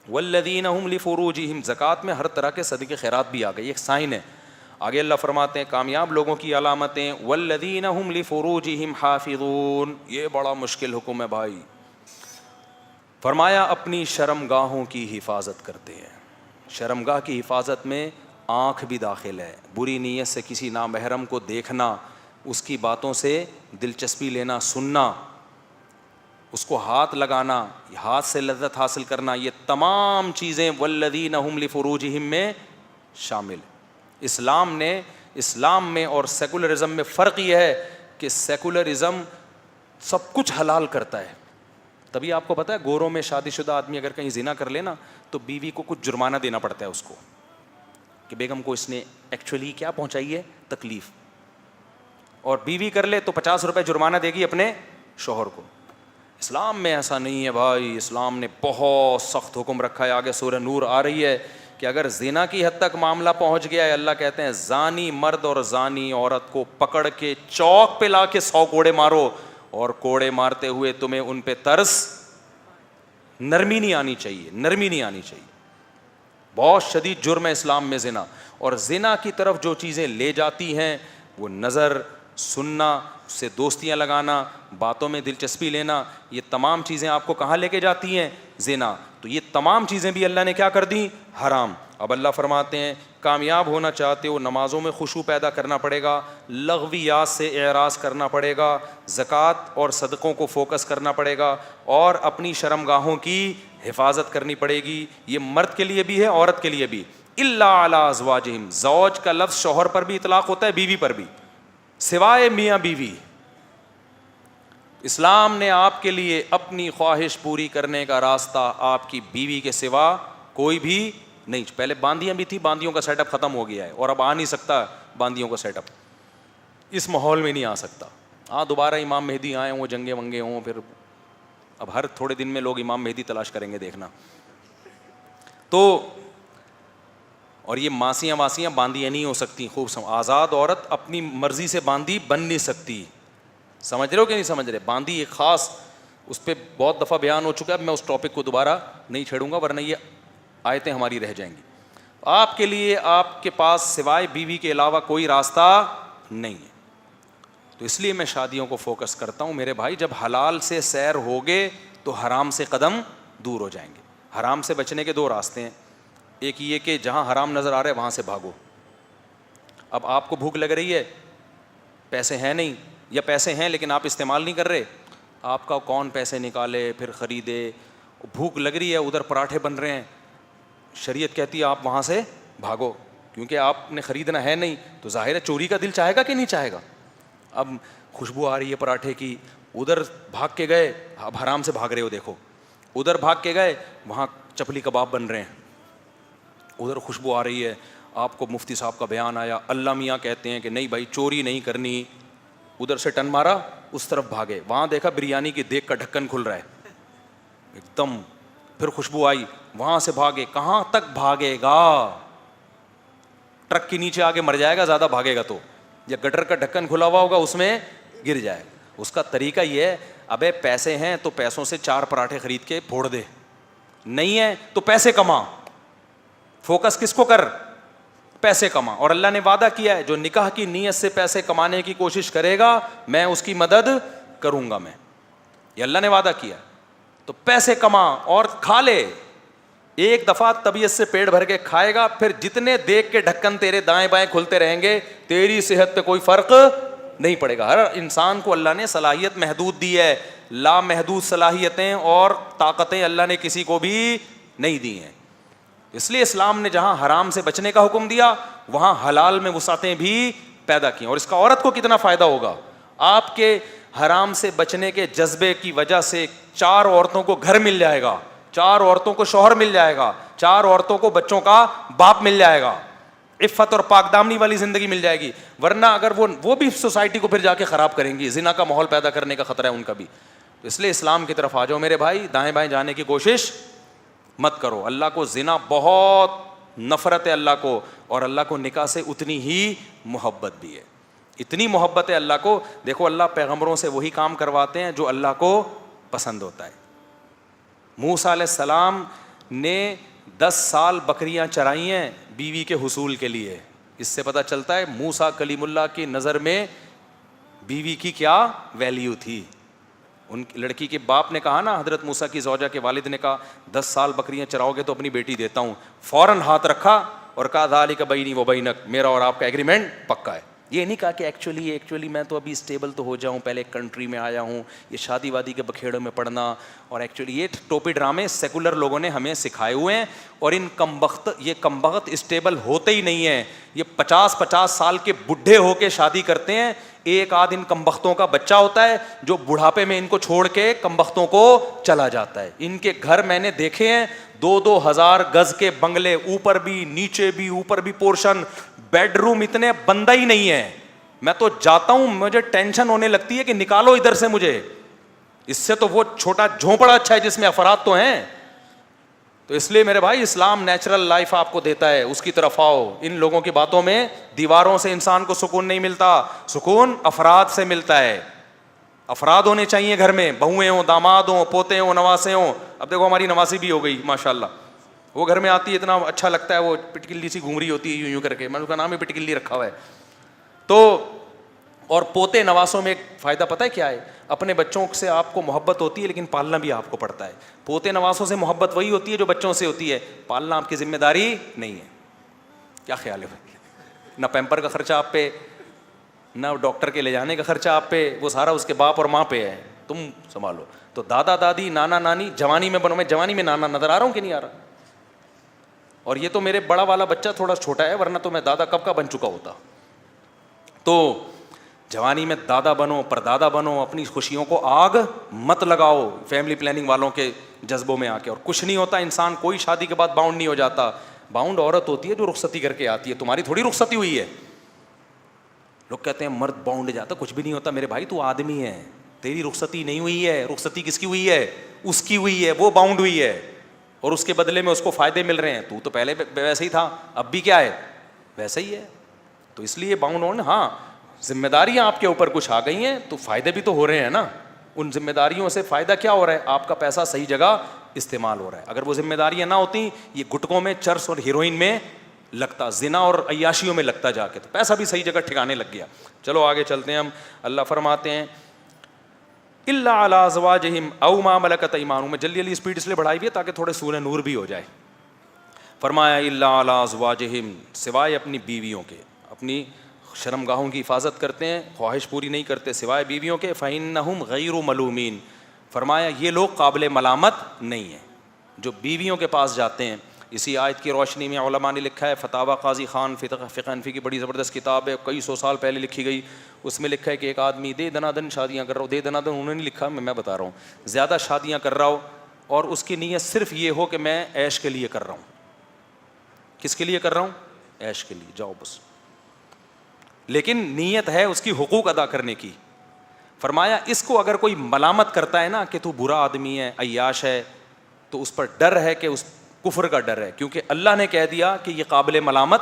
والذین هم لفروجہم، زکوٰۃ میں ہر طرح کے صدقے خیرات بھی آ گئی، ایک سائن ہے. آگے اللہ فرماتے ہیں کامیاب لوگوں کی علامتیں، والذین هم لفروجہم حافظون. یہ بڑا مشکل حکم ہے بھائی. فرمایا اپنی شرمگاہوں کی حفاظت کرتے ہیں. شرمگاہ کی حفاظت میں آنکھ بھی داخل ہے. بری نیت سے کسی نامحرم کو دیکھنا، اس کی باتوں سے دلچسپی لینا، سننا، اس کو ہاتھ لگانا، ہاتھ سے لذت حاصل کرنا، یہ تمام چیزیں والذین هم لفروجہم میں شامل. اسلام میں اور سیکولرزم میں فرق یہ ہے کہ سیکولرزم سب کچھ حلال کرتا ہے. تبھی آپ کو پتہ ہے گوروں میں شادی شدہ آدمی اگر کہیں زنا کر لینا تو بیوی کو کچھ جرمانہ دینا پڑتا ہے اس کو، کہ بیگم کو اس نے ایکچولی کیا پہنچائی ہے، تکلیف. اور بیوی کر لے تو 50 روپے جرمانہ دے گی اپنے شوہر کو. اسلام میں ایسا نہیں ہے بھائی. اسلام نے بہت سخت حکم رکھا ہے. آگے سورہ نور آ رہی ہے کہ اگر زنا کی حد تک معاملہ پہنچ گیا ہے، اللہ کہتے ہیں زانی مرد اور زانی عورت کو پکڑ کے چوک پہ لا کے 100 کوڑے مارو، اور کوڑے مارتے ہوئے تمہیں ان پہ ترس، نرمی نہیں آنی چاہیے، نرمی نہیں آنی چاہیے. بہت شدید جرم ہے اسلام میں زنا. اور زنا کی طرف جو چیزیں لے جاتی ہیں وہ نظر، سننا، اس سے دوستیاں لگانا، باتوں میں دلچسپی لینا، یہ تمام چیزیں آپ کو کہاں لے کے جاتی ہیں؟ زنا. تو یہ تمام چیزیں بھی اللہ نے کیا کر دیں؟ حرام. اب اللہ فرماتے ہیں کامیاب ہونا چاہتے ہو نمازوں میں خشوع پیدا کرنا پڑے گا، لغویات سے اعراض کرنا پڑے گا، زکوٰۃ اور صدقوں کو فوکس کرنا پڑے گا، اور اپنی شرمگاہوں کی حفاظت کرنی پڑے گی. یہ مرد کے لیے بھی ہے، عورت کے لیے بھی. الا علی ازواجہم، زوج کا لفظ شوہر پر بھی اطلاق ہوتا ہے، بیوی پر بھی، سوائے میاں بیوی. اسلام نے آپ کے لیے اپنی خواہش پوری کرنے کا راستہ آپ کی بیوی کے سوا کوئی بھی نہیں. پہلے باندیاں بھی تھی، باندیوں کا سیٹ اپ ختم ہو گیا ہے، اور اب آ نہیں سکتا باندیوں کا سیٹ اپ، اس ماحول میں نہیں آ سکتا. ہاں دوبارہ امام مہدی آئے ہوں، جنگیں ونگیں ہوں، پھر اب ہر تھوڑے دن میں لوگ امام مہدی تلاش کریں گے، دیکھنا. تو اور یہ ماسیاں واسیاں باندیاں نہیں ہو سکتی. خوب آزاد عورت اپنی مرضی سے باندی بن نہیں سکتی. سمجھ رہے ہو کہ نہیں سمجھ رہے؟ باندی ایک خاص، اس پہ بہت دفعہ بیان ہو چکا ہے، میں اس ٹاپک کو دوبارہ نہیں چھیڑوں گا ورنہ یہ آیتیں ہماری رہ جائیں گی. آپ کے لیے آپ کے پاس سوائے بیوی کے علاوہ کوئی راستہ نہیں ہے. تو اس لیے میں شادیوں کو فوکس کرتا ہوں میرے بھائی. جب حلال سے سیر ہوگے تو حرام سے قدم دور ہو جائیں گے. حرام سے بچنے کے 2 راستے ہیں. ایک یہ کہ جہاں حرام نظر آ رہا ہے وہاں سے بھاگو. اب آپ کو بھوک لگ رہی ہے، پیسے ہیں نہیں، یا پیسے ہیں لیکن آپ استعمال نہیں کر رہے، آپ کا کون پیسے نکالے پھر خریدے. بھوک لگ رہی ہے، ادھر پراٹھے بن رہے ہیں، شریعت کہتی ہے آپ وہاں سے بھاگو، کیونکہ آپ نے خریدنا ہے نہیں. تو ظاہر ہے چوری کا دل چاہے گا کہ نہیں چاہے گا. اب خوشبو آ رہی ہے پراٹھے کی، ادھر بھاگ کے گئے، اب حرام سے بھاگ رہے ہو. دیکھو ادھر بھاگ کے گئے، وہاں چپلی کباب بن رہے ہیں، ادھر خوشبو آ رہی ہے. آپ کو مفتی صاحب کا بیان آیا، اللہ میاں کہتے ہیں کہ نہیں بھائی چوری نہیں کرنی. ادھر سے ٹن مارا، اس طرف بھاگے، وہاں دیکھا بریانی کی دیگ کا ڈھکن کھل رہا ہے ایک دم. پھر خوشبو آئی، وہاں سے بھاگے. کہاں تک بھاگے گا؟ ٹرک کے نیچے آگے مر جائے گا زیادہ بھاگے گا تو، یا گٹر کا ڈھکن کھلا ہوا ہوگا اس میں گر جائے گا. اس کا طریقہ یہ ہے، ابے پیسے ہیں تو پیسوں سے 4 پراٹھے خرید کے پھوڑ دے، نہیں ہے تو پیسے کما. فوکس کس کو کر؟ پیسے کما. اور اللہ نے وعدہ کیا ہے جو نکاح کی نیت سے پیسے کمانے کی کوشش کرے گا میں اس کی مدد کروں گا. میں یہ اللہ نے وعدہ کیا. تو پیسے کما اور کھا لے. ایک دفعہ طبیعت سے پیٹ بھر کے کھائے گا، پھر جتنے دیکھ کے ڈھکن تیرے دائیں بائیں کھلتے رہیں گے تیری صحت پہ کوئی فرق نہیں پڑے گا. ہر انسان کو اللہ نے صلاحیت محدود دی ہے، لا محدود صلاحیتیں اور طاقتیں اللہ نے کسی کو بھی نہیں دی ہیں. اس لیے اسلام نے جہاں حرام سے بچنے کا حکم دیا وہاں حلال میں وسعتیں بھی پیدا کی. اور اس کا عورت کو کتنا فائدہ ہوگا؟ آپ کے حرام سے بچنے کے جذبے کی وجہ سے 4 عورتوں کو گھر مل جائے گا، 4 عورتوں کو شوہر مل جائے گا، 4 عورتوں کو بچوں کا باپ مل جائے گا، عفت اور پاک دامنی والی زندگی مل جائے گی. ورنہ اگر وہ بھی سوسائٹی کو پھر جا کے خراب کریں گی، زنا کا ماحول پیدا کرنے کا خطرہ ہے ان کا بھی. تو اس لیے اسلام کی طرف آ جاؤ میرے بھائی، دائیں بائیں جانے کی کوشش مت کرو. اللہ کو زنا بہت نفرت ہے اللہ کو، اور اللہ کو نکاح سے اتنی ہی محبت بھی ہے. اتنی محبت ہے اللہ کو. دیکھو اللہ پیغمبروں سے وہی کام کرواتے ہیں جو اللہ کو پسند ہوتا ہے. موسیٰ علیہ السلام نے 10 سال بکریاں چرائی ہیں بیوی کے حصول کے لیے. اس سے پتہ چلتا ہے موسیٰ کلیم اللہ کی نظر میں بیوی کی کیا ویلیو تھی. ان لڑکی کے باپ نے کہا نا, حضرت موسیٰ کی زوجہ کے والد نے کہا 10 سال بکریاں چراؤ گے تو اپنی بیٹی دیتا ہوں. فوراً ہاتھ رکھا اور کہا ذالک بینی و بینک, میرا اور آپ کا ایگریمنٹ پکا ہے. یہ نہیں کہا کہ ایکچولی میں تو ابھی اسٹیبل تو ہو جاؤں, پہلے کنٹری میں آیا ہوں, یہ شادی وادی کے بکھیڑوں میں پڑنا, اور ایکچولی یہ ٹوپی ڈرامے سیکولر لوگوں نے ہمیں سکھائے ہوئے ہیں. اور ان کمبخت اسٹیبل ہوتے ہی نہیں ہیں. یہ 50 سال کے بڈھے ہو کے شادی کرتے ہیں. ایک آدھ ان کمبختوں کا بچہ ہوتا ہے جو بڑھاپے میں ان کو چھوڑ کے کمبختوں کو چلا جاتا ہے. ان کے گھر میں نے دیکھے ہیں 2,000 گز کے بنگلے, اوپر بھی نیچے بھی, اوپر بھی پورشن, بیڈ روم اتنے, بندہ ہی نہیں ہے. میں تو جاتا ہوں مجھے ٹینشن ہونے لگتی ہے کہ نکالو ادھر سے مجھے, اس سے تو وہ چھوٹا جھونپڑا اچھا ہے جس میں افراد تو ہیں. تو اس لیے میرے بھائی اسلام نیچرل لائف آپ کو دیتا ہے, اس کی طرف آؤ. ان لوگوں کی باتوں میں, دیواروں سے انسان کو سکون نہیں ملتا, سکون افراد سے ملتا ہے. افراد ہونے چاہیے گھر میں, بہویں ہوں, داماد ہوں, پوتے ہوں, نواسے ہوں. اب دیکھو ہماری نواسی بھی ہو گئی ماشاءاللہ, وہ گھر میں آتی ہے اتنا اچھا لگتا ہے, وہ پٹکلی سی گھوم رہی ہوتی ہے یوں کر کے, میں نے اس کا نام ہی پٹکلی رکھا ہوا ہے. تو اور پوتے نواسوں میں ایک فائدہ پتہ ہے کیا ہے, اپنے بچوں سے آپ کو محبت ہوتی ہے لیکن پالنا بھی آپ کو پڑتا ہے. پوتے نواسوں سے محبت وہی ہوتی ہے جو بچوں سے ہوتی ہے, پالنا آپ کی ذمہ داری نہیں ہے. کیا خیال ہے بھائی؟ نہ پیمپر کا خرچہ آپ پہ, نہ ڈاکٹر کے لے جانے کا خرچہ آپ پہ, وہ سارا اس کے باپ اور ماں پہ ہے, تم سنبھالو. تو دادا دادی نانا نانی جوانی میں بنو, میں جوانی میں نانا نظر آ رہا ہوں کہ نہیں آ رہا؟ اور یہ تو میرے بڑا والا بچہ تھوڑا چھوٹا ہے, ورنہ تو میں دادا کب کا بن چکا ہوتا. تو جوانی میں دادا بنو, پردادا بنو, اپنی خوشیوں کو آگ مت لگاؤ فیملی پلاننگ والوں کے جذبوں میں آ کے. اور کچھ نہیں ہوتا, انسان کوئی شادی کے بعد باؤنڈ نہیں ہو جاتا. باؤنڈ عورت ہوتی ہے جو رخصتی کر کے آتی ہے, تمہاری تھوڑی رخصتی ہوئی ہے. لوگ کہتے ہیں مرد باؤنڈ جاتا, کچھ بھی نہیں ہوتا میرے بھائی, تو آدمی ہے, تیری رخصتی نہیں ہوئی ہے. رخصتی کس کی ہوئی ہے؟ اس کی ہوئی ہے, وہ باؤنڈ ہوئی ہے, اور اس کے بدلے میں اس کو فائدے مل رہے ہیں. تو پہلے ویسے ہی تھا, اب بھی کیا ہے, ویسا ہی ہے. تو اس لیے باؤنڈ ہونا, ہاں ذمہ داریاں آپ کے اوپر کچھ آ گئی ہیں تو فائدے بھی تو ہو رہے ہیں نا. ان ذمہ داریوں سے فائدہ کیا ہو رہا ہے, آپ کا پیسہ صحیح جگہ استعمال ہو رہا ہے. اگر وہ ذمہ داریاں نہ ہوتی, یہ گٹکوں میں, چرس اور ہیروئن میں لگتا, زنا اور عیاشیوں میں لگتا جا کے, تو پیسہ بھی صحیح جگہ ٹھکانے لگ گیا. چلو آگے چلتے ہیں ہم. اللہ فرماتے ہیں الا علی ازواجہم او ما ملکت ایمانہم, میں جلدی اسپیڈ اس لیے بڑھائی ہوئی ہے تاکہ تھوڑے سورہ نور بھی ہو جائے. فرمایا الا علی ازواجہم, سوائے اپنی بیویوں کے, اپنی شرمگاہوں کی حفاظت کرتے ہیں, خواہش پوری نہیں کرتے سوائے بیویوں کے. فإنہم غیر ملومین, فرمایا یہ لوگ قابل ملامت نہیں ہیں جو بیویوں کے پاس جاتے ہیں. اسی آیت کی روشنی میں علماء نے لکھا ہے, فتاوی قاضی خان فقہ حنفی کی بڑی زبردست کتاب ہے, کئی 100 سال پہلے لکھی گئی. اس میں لکھا ہے کہ ایک آدمی دے دنادن شادیاں کر رہا ہو, دے دنادن انہوں نے نہیں لکھا, میں بتا رہا ہوں, زیادہ شادیاں کر رہا ہو اور اس کی نیت صرف یہ ہو کہ میں عیش کے لیے کر رہا ہوں. کس کے لیے کر رہا ہوں؟ عیش کے لیے, جاؤ بس. لیکن نیت ہے اس کی حقوق ادا کرنے کی. فرمایا اس کو اگر کوئی ملامت کرتا ہے نا کہ تو برا آدمی ہے, عیاش ہے, تو اس پر ڈر ہے کہ اس کفر کا ڈر ہے, کیونکہ اللہ نے کہہ دیا کہ یہ قابل ملامت,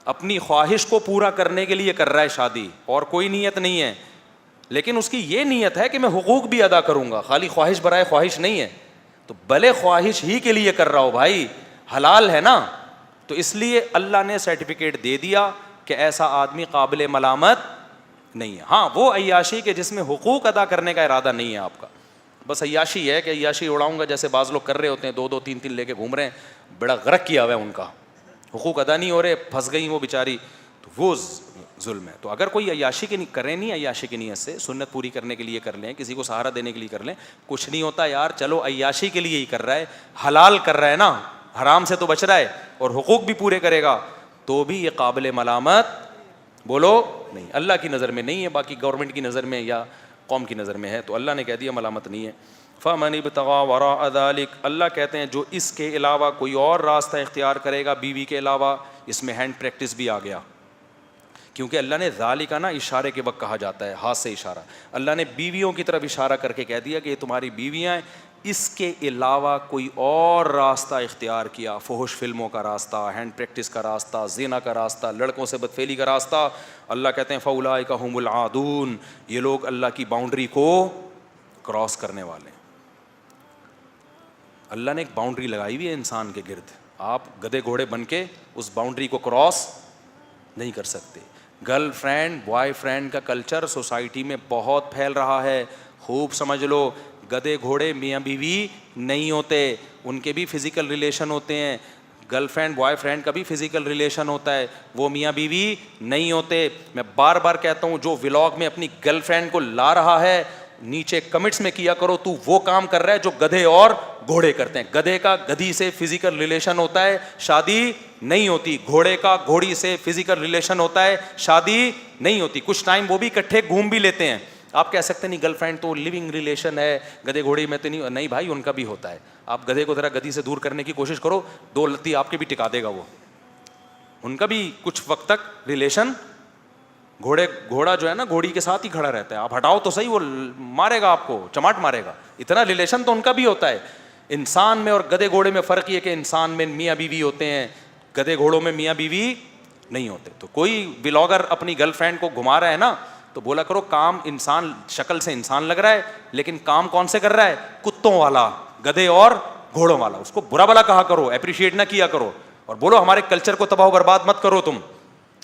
اپنی خواہش کو پورا کرنے کے لیے کر رہا ہے شادی, اور کوئی نیت نہیں ہے. لیکن اس کی یہ نیت ہے کہ میں حقوق بھی ادا کروں گا, خالی خواہش برائے خواہش نہیں ہے. تو بھلے خواہش ہی کے لیے کر رہا ہو بھائی, حلال ہے نا. تو اس لیے اللہ نے سرٹیفکیٹ دے دیا کہ ایسا آدمی قابل ملامت نہیں ہے. ہاں وہ عیاشی کے جس میں حقوق ادا کرنے کا ارادہ نہیں ہے آپ کا, بس عیاشی ہے کہ عیاشی اڑاؤں گا, جیسے بعض لوگ کر رہے ہوتے ہیں, 2 3 لے کے گھوم رہے ہیں, بڑا غرق کیا ہوا ہے ان کا, حقوق ادا نہیں ہو رہے, پھنس گئی وہ بیچاری, تو وہ ظلم ہے. تو اگر کوئی عیاشی کے کرے نہیں, عیاشی کی نیت سے سنت پوری کرنے کے لیے کر لیں, کسی کو سہارا دینے کے لیے کر لیں, کچھ نہیں ہوتا یار, چلو عیاشی کے لیے ہی کر رہا ہے, حلال کر رہا ہے نا, حرام سے تو بچ رہا ہے اور حقوق بھی پورے کرے گا, تو بھی یہ قابل ملامت بولو نہیں, اللہ کی نظر میں نہیں ہے, باقی گورنمنٹ کی نظر میں یا قوم کی نظر میں ہے. تو اللہ نے کہہ دیا ملامت نہیں ہے. فَمَنِ ابْتَغَىٰ وَرَاءَ ذَلِكَ, اللہ کہتے ہیں جو اس کے علاوہ کوئی اور راستہ اختیار کرے گا بیوی کے علاوہ, اس میں ہینڈ پریکٹس بھی آ گیا, کیونکہ اللہ نے ذالک نا اشارے کے وقت کہا جاتا ہے, ہاتھ سے اشارہ, اللہ نے بیویوں کی طرف اشارہ کر کے کہہ دیا کہ یہ تمہاری بیویاں ہیں, اس کے علاوہ کوئی اور راستہ اختیار کیا, فحش فلموں کا راستہ, ہینڈ پریکٹس کا راستہ, زنا کا راستہ, لڑکوں سے بدفعلی کا راستہ, اللہ کہتے ہیں فَأُولَٰئِکَ هُمُ الْعَادُونَ, یہ لوگ اللہ کی باؤنڈری کو کراس کرنے والے ہیں. اللہ نے ایک باؤنڈری لگائی ہوئی ہے انسان کے گرد, آپ گدھے گھوڑے بن کے اس باؤنڈری کو کراس نہیں کر سکتے. گرل فرینڈ بوائے فرینڈ کا کلچر سوسائٹی میں بہت پھیل رہا ہے, خوب سمجھ لو. گدھے گھوڑے میاں بیوی نہیں ہوتے, ان کے بھی فزیکل ریلیشن ہوتے ہیں. گرل فرینڈ بوائے فرینڈ کا بھی فزیکل ریلیشن ہوتا ہے, وہ میاں بیوی نہیں ہوتے. میں بار بار کہتا ہوں, جو ولاگ میں اپنی گرل فرینڈ کو لا رہا ہے, نیچے کمنٹس میں کیا کرو تو وہ کام کر رہا ہے جو گدھے اور گھوڑے کرتے ہیں. گدھے کا گدھی سے فزیکل ریلیشن ہوتا ہے, شادی نہیں ہوتی. گھوڑے کا گھوڑی سے فزیکل ریلیشن ہوتا ہے, شادی نہیں ہوتی. کچھ ٹائم وہ بھی اکٹھے گھوم بھی لیتے ہیں. آپ کہہ سکتے نہیں گرل فرینڈ تو لیونگ ریلیشن ہے, گدھے گھوڑی میں تو نہیں بھائی, ان کا بھی ہوتا ہے. آپ گدھے کو ذرا گدھی سے دور کرنے کی کوشش کرو, دو لتی آپ کے بھی ٹکا دے گا وہ. ان کا بھی کچھ وقت تک ریلیشن, گھوڑا جو ہے نا گھوڑی کے ساتھ ہی کھڑا رہتا ہے, آپ ہٹاؤ تو صحیح, وہ مارے گا آپ کو, چماٹ مارے گا. اتنا ریلیشن تو ان کا بھی ہوتا ہے. انسان میں اور گدھے گھوڑے میں فرق یہ کہ انسان میں میاں بیوی ہوتے ہیں, گدھے گھوڑوں میں میاں بیوی نہیں ہوتے. تو کوئی ولاگر اپنی گرل فرینڈ کو گھما رہا ہے نا, تو بولا کرو کام انسان شکل سے انسان لگ رہا ہے, لیکن کام کون سے کر رہا ہے, کتوں والا, گدھے اور گھوڑوں والا. اس کو برا بلا کہا کرو, اپریشیٹ نہ کیا کرو, اور بولو ہمارے کلچر کو تباہ و برباد مت کرو. تم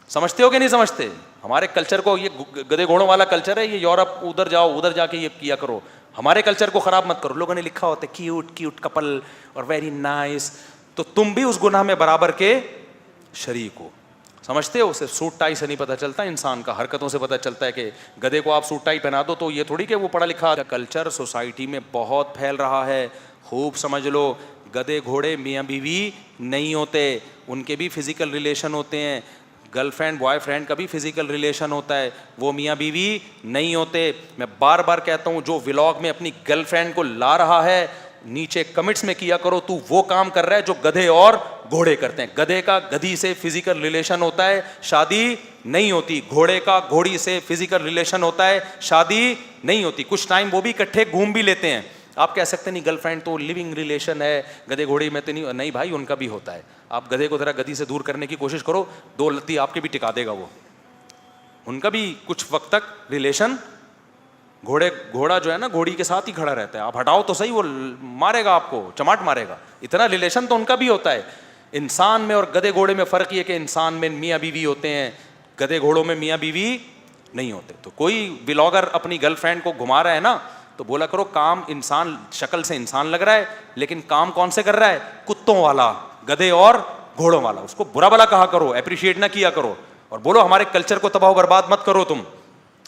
سمجھتے ہو کہ نہیں سمجھتے؟ ہمارے کلچر کو, یہ گدھے گھوڑوں والا کلچر ہے, یہ یورپ, ادھر جاؤ, ادھر جا کے یہ کیا کرو. ہمارے کلچر کو خراب مت کرو. لوگوں نے لکھا ہوتا ہے کیوٹ کیوٹ کپل اور ویری نائس, تو تم بھی اس گناہ میں برابر کے شریک ہو. سمجھتے ہو؟ صرف سوٹ ٹائی سے نہیں پتہ چلتا انسان کا, حرکتوں سے پتہ چلتا ہے. کہ گدھے کو آپ سوٹ ٹائی پہنا دو تو یہ تھوڑی کہ وہ پڑھا لکھا. کلچر سوسائٹی میں بہت پھیل رہا ہے, خوب سمجھ لو. گدھے گھوڑے میاں بیوی نہیں ہوتے, ان کے بھی فزیکل ریلیشن ہوتے ہیں. گرل فرینڈ بوائے فرینڈ کا بھی فزیکل ریلیشن ہوتا ہے, وہ میاں بیوی نہیں ہوتے. میں بار بار کہتا ہوں, جو ولاگ میں اپنی گرل فرینڈ کو لا رہا ہے, نیچے کمنٹس میں کیا کرو تو وہ کام کر رہا ہے جو گدھے اور گھوڑے کرتے ہیں. گدھے کا گدھی سے فزیکل ریلیشن ہوتا ہے, شادی نہیں ہوتی. گھوڑے کا گھوڑی سے فزیکل ریلیشن ہوتا ہے, شادی نہیں ہوتی. کچھ ٹائم وہ بھی اکٹھے گھوم بھی لیتے ہیں. آپ کہہ سکتے نہیں گرل فرینڈ تو لیونگ ریلیشن ہے, گدھے گھوڑی میں تو نہیں بھائی, ان کا بھی ہوتا ہے. آپ گدھے کو ذرا گدھی سے دور کرنے کی کوشش کرو, دو لتی آپ کے بھی ٹکا دے گا وہ. ان کا بھی کچھ وقت تک ریلیشن, گھوڑا جو ہے نا گھوڑی کے ساتھ ہی کھڑا رہتا ہے, آپ ہٹاؤ تو صحیح, وہ مارے گا آپ کو, چماٹ مارے گا. اتنا ریلیشن تو ان کا بھی ہوتا ہے. انسان میں اور گدھے گھوڑے میں فرق یہ کہ انسان میں میاں بیوی ہوتے ہیں, گدھے گھوڑوں میں میاں بیوی نہیں ہوتے. تو کوئی ولاگر اپنی گرل فرینڈ کو گھما رہا ہے نا, تو بولا کرو کام انسان شکل سے انسان لگ رہا ہے, لیکن کام کون سے کر رہا ہے, کتوں والا, گدھے اور گھوڑوں والا. اس کو برا بلا کہا کرو, اپریشیٹ نہ کیا کرو, اور بولو ہمارے کلچر کو تباہ و برباد مت کرو. تم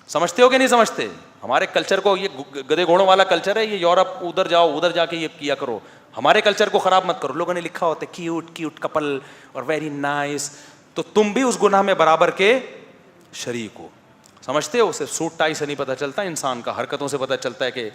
سمجھتے ہو کہ نہیں سمجھتے؟ ہمارے کلچر کو, یہ گدھے گھوڑوں والا کلچر ہے, یہ یورپ, ادھر جاؤ, ادھر جا کے یہ کیا کرو. ہمارے کلچر کو خراب مت کرو. لوگوں نے لکھا ہوتا ہے کیوٹ کیوٹ کپل اور ویری نائس, تو تم بھی اس گناہ میں برابر کے شریک ہو. سمجھتے ہو؟ صرف سوٹ ٹائی سے نہیں پتہ چلتا انسان کا, حرکتوں سے پتہ چلتا ہے. کہ